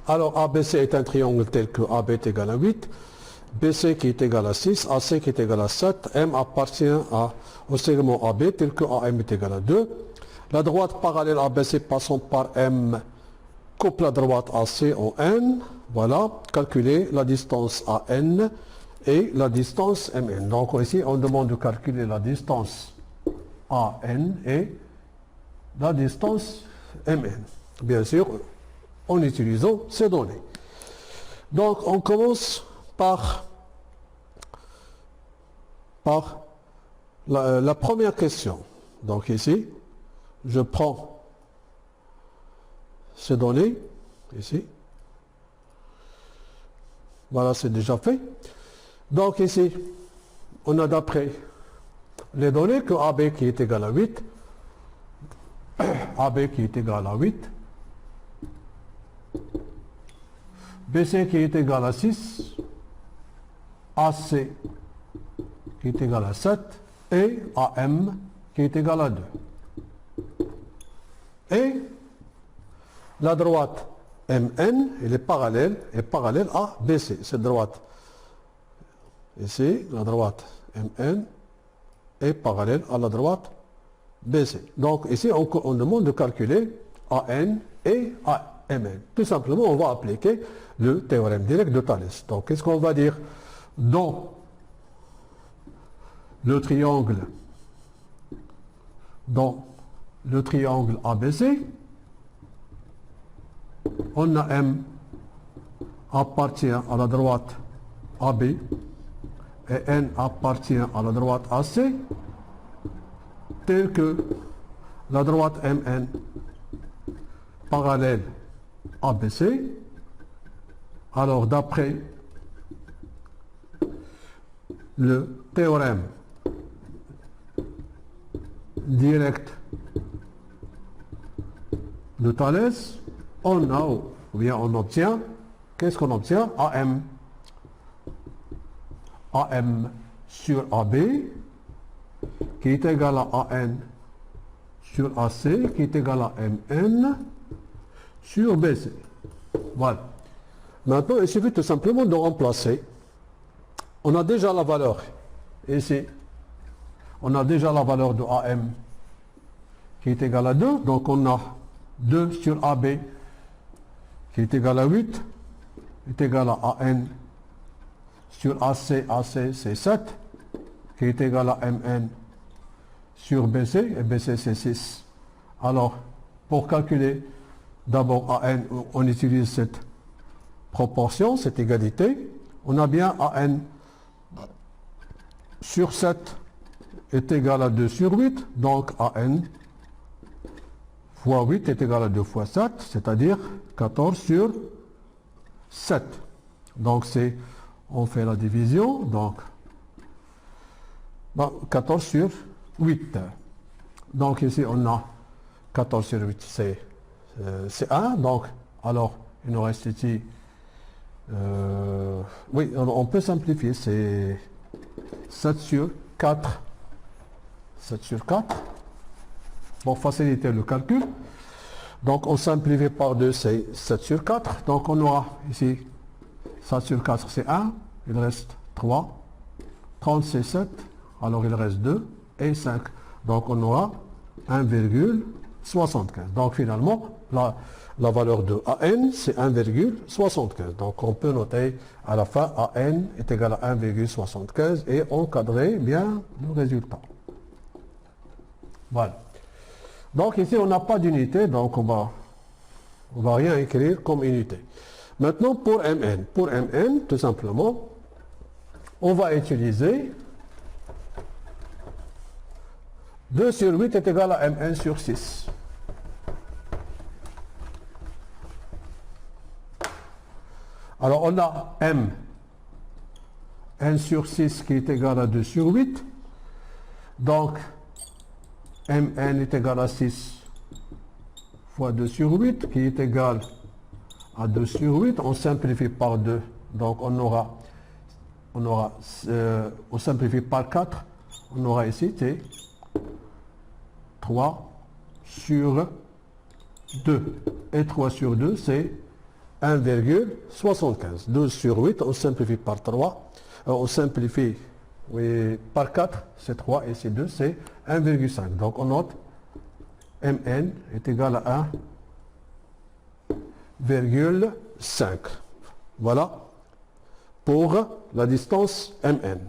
Alors ABC est un triangle tel que AB est égal à 8, BC qui est égal à 6, AC qui est égal à 7, M appartient au segment AB tel que AM est égal à 2. La droite parallèle ABC passant par M coupe la droite AC en N. Voilà, calculer la distance AN et la distance MN. Donc ici, on demande de calculer la distance AN et la distance MN. Bien sûr, en utilisant ces données. Donc, on commence par la première question. Donc ici, je prends ces données, ici. Voilà, c'est déjà fait. Donc ici, on a d'après les données que AB qui est égal à 8, AB qui est égal à 8, BC qui est égal à 6, AC qui est égal à 7 et AM qui est égal à 2. Et la droite MN, elle est parallèle à BC. Cette droite, ici, la droite MN est parallèle à la droite BC. Donc ici, on demande de calculer AN et AMN. Tout simplement, on va appliquer le théorème direct de Thalès. Donc, qu'est-ce qu'on va dire? Dans le triangle ABC, on a M appartient à la droite AB et N appartient à la droite AC, tel que la droite MN parallèle ABC. Alors, d'après le théorème direct de Thalès, on obtient, qu'est-ce qu'on obtient? AM sur AB qui est égal à AN sur AC qui est égal à MN sur BC. Voilà. Maintenant, il suffit tout simplement de remplacer. On a déjà la valeur ici. On a déjà la valeur de AM qui est égale à 2. Donc on a 2 sur AB qui est égal à 8 est égal à AN sur AC c'est 7 qui est égal à MN sur BC et BC c'est 6. Alors pour calculer d'abord AN, on utilise cette proportion, cette égalité. On a bien AN sur 7 est égal à 2 sur 8, donc AN fois 8 est égal à 2 fois 7, c'est-à-dire 14 sur 7. Donc on fait la division, donc 14 sur 8. Donc ici on a 14 sur 8, c'est 1, donc alors il nous reste ici, oui, on peut simplifier, c'est 7 sur 4. 7 sur 4. Pour faciliter le calcul. Donc on simplifie par 2, c'est 7 sur 4. Donc on aura ici 7 sur 4, c'est 1. Il reste 3. 30, c'est 7. Alors il reste 2 et 5. Donc on aura 1,75. Donc finalement, la valeur de AN, c'est 1,75. Donc on peut noter à la fin AN est égal à 1,75 et encadrer bien le résultat. Voilà. Donc ici, on n'a pas d'unité, donc on va rien écrire comme unité. Maintenant, pour Mn. Pour Mn, tout simplement, on va utiliser 2 sur 8 est égal à Mn sur 6. Alors, on a N sur 6 qui est égal à 2 sur 8. Donc, Mn est égal à 6 fois 2 sur 8 qui est égal à 2 sur 8. On simplifie par 2. Donc on simplifie par 4. On aura ici 3 sur 2. Et 3 sur 2 c'est 1,75. 12 sur 8, on simplifie par 3. On simplifie oui, par 4, c'est 3 et c'est 2, c'est 1,5. Donc on note Mn est égal à 1,5. Voilà pour la distance Mn.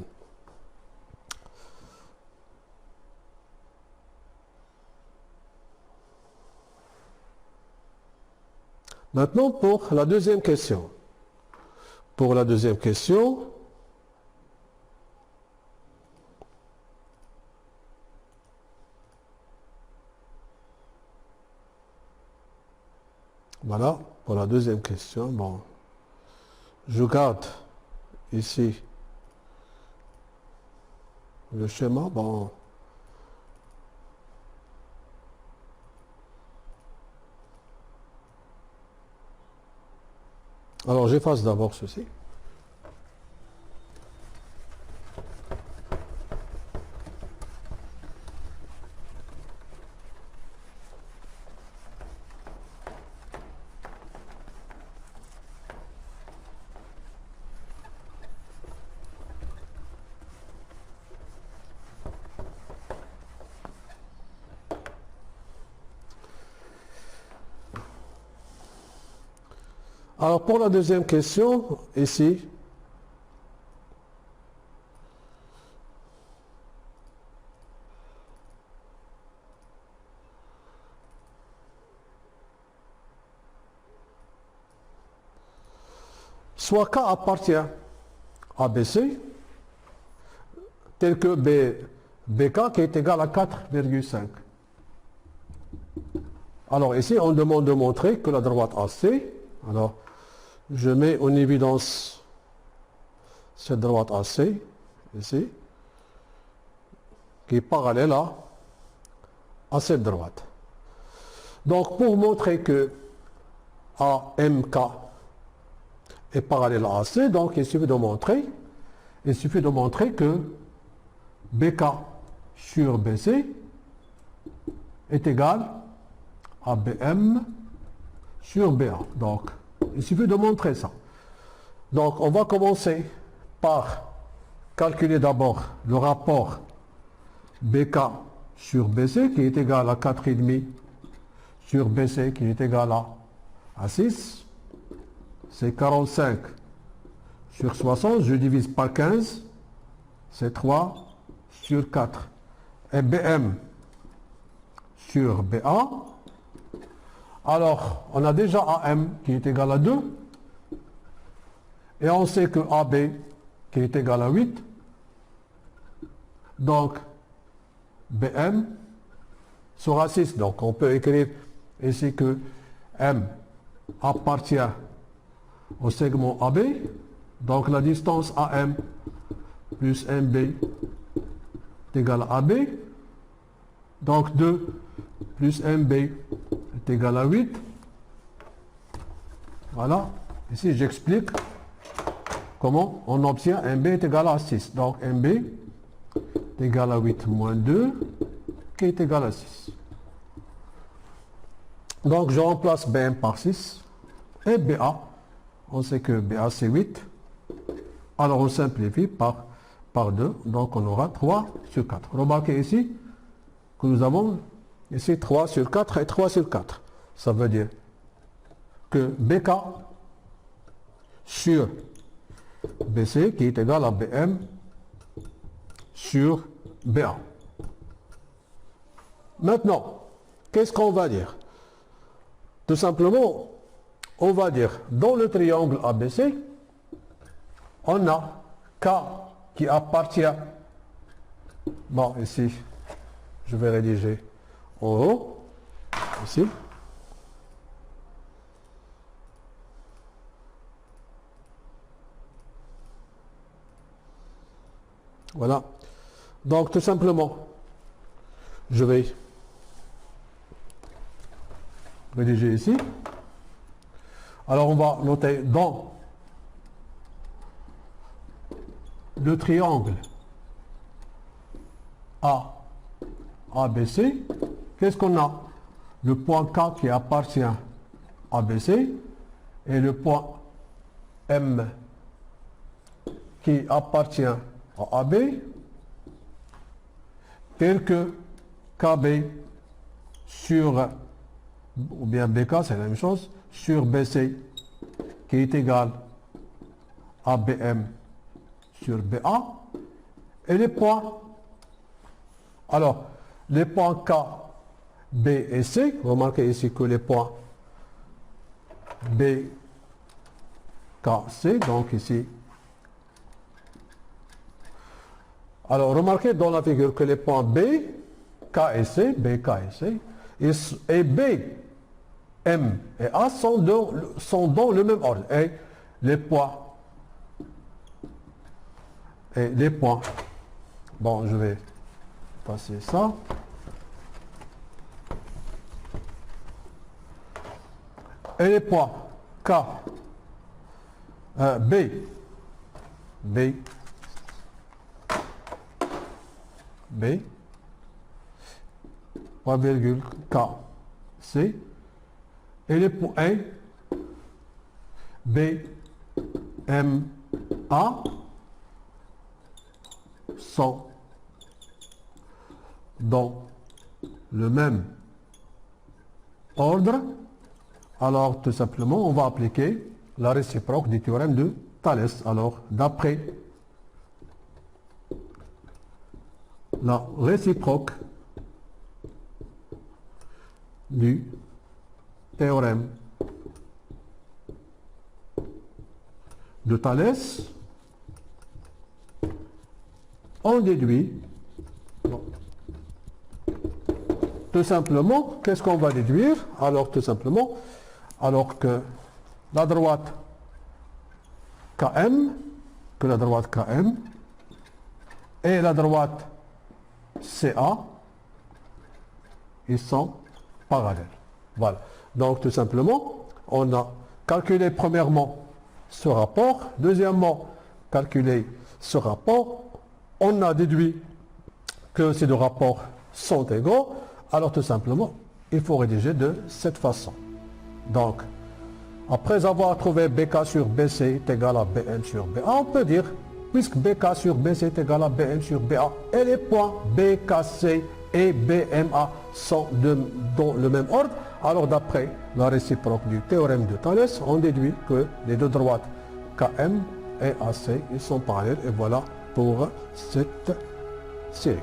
Maintenant, pour la deuxième question. Pour la deuxième question, voilà, pour la deuxième question, bon, je garde ici le schéma, bon, alors j'efface d'abord ceci. Alors pour la deuxième question, ici, soit K appartient à BC, tel que BK qui est égal à 4,5. Alors ici, on demande de montrer que la droite AC, alors je mets en évidence cette droite AC, ici, qui est parallèle à cette droite. Donc pour montrer que AMK est parallèle à AC, donc il suffit de montrer que BK sur BC est égal à BM sur BA. Donc, il suffit de montrer ça. Donc, on va commencer par calculer d'abord le rapport BK sur BC qui est égal à 4,5 sur BC qui est égal à 6. C'est 45 sur 60. Je divise par 15. C'est 3 sur 4. Et BM sur BA. Alors, on a déjà AM qui est égal à 2. Et on sait que AB qui est égal à 8. Donc, BM sera 6. Donc, on peut écrire ici que M appartient au segment AB. Donc, la distance AM plus MB est égal à AB. Donc, 2 plus MB est égal à 8. Voilà. Ici, j'explique comment on obtient MB est égal à 6. Donc, MB est égal à 8 moins 2, qui est égal à 6. Donc, je remplace BM par 6. Et BA, on sait que BA, c'est 8. Alors, on simplifie par 2. Donc, on aura 3 sur 4. Remarquez ici que nous avons ici 3 sur 4 et 3 sur 4. Ça veut dire que BK sur BC qui est égal à BM sur BA. Maintenant, qu'est-ce qu'on va dire? Tout simplement, on va dire dans le triangle ABC, on a K qui appartient, bon ici, je vais rédiger en haut, ici. Voilà. Donc tout simplement, je vais rédiger ici. Alors on va noter dans le triangle ABC, qu'est-ce qu'on a? Le point K qui appartient à BC et le point M qui appartient à AB, tel que KB sur, ou bien BK, c'est la même chose, sur BC, qui est égal à BM sur BA, et les points, alors, les points K, B et C, remarquez ici que les points B, K, C, donc ici, alors remarquez dans la figure que les points B, K et C, B, K et C, et B, M et A sont dans le même ordre. Et les points, bon, je vais passer ça. Et les points K, B, point virgule K, C, et les points B, M, A sont dans le même ordre. Alors, tout simplement, on va appliquer la réciproque du théorème de Thalès. Alors, d'après la réciproque du théorème de Thalès, on déduit, tout simplement, qu'est-ce qu'on va déduire? Alors, tout simplement, alors que la droite KM, et la droite CA, ils sont parallèles. Voilà. Donc, tout simplement, on a calculé premièrement ce rapport. Deuxièmement, calculé ce rapport. On a déduit que ces deux rapports sont égaux. Alors, tout simplement, il faut rédiger de cette façon. Donc, après avoir trouvé BK sur BC est égal à BM sur BA, on peut dire, puisque BK sur BC est égal à BM sur BA, et les points BKC et BMA sont dans le même ordre, alors d'après la réciproque du théorème de Thalès, on déduit que les deux droites KM et AC ils sont parallèles, et voilà pour cette série.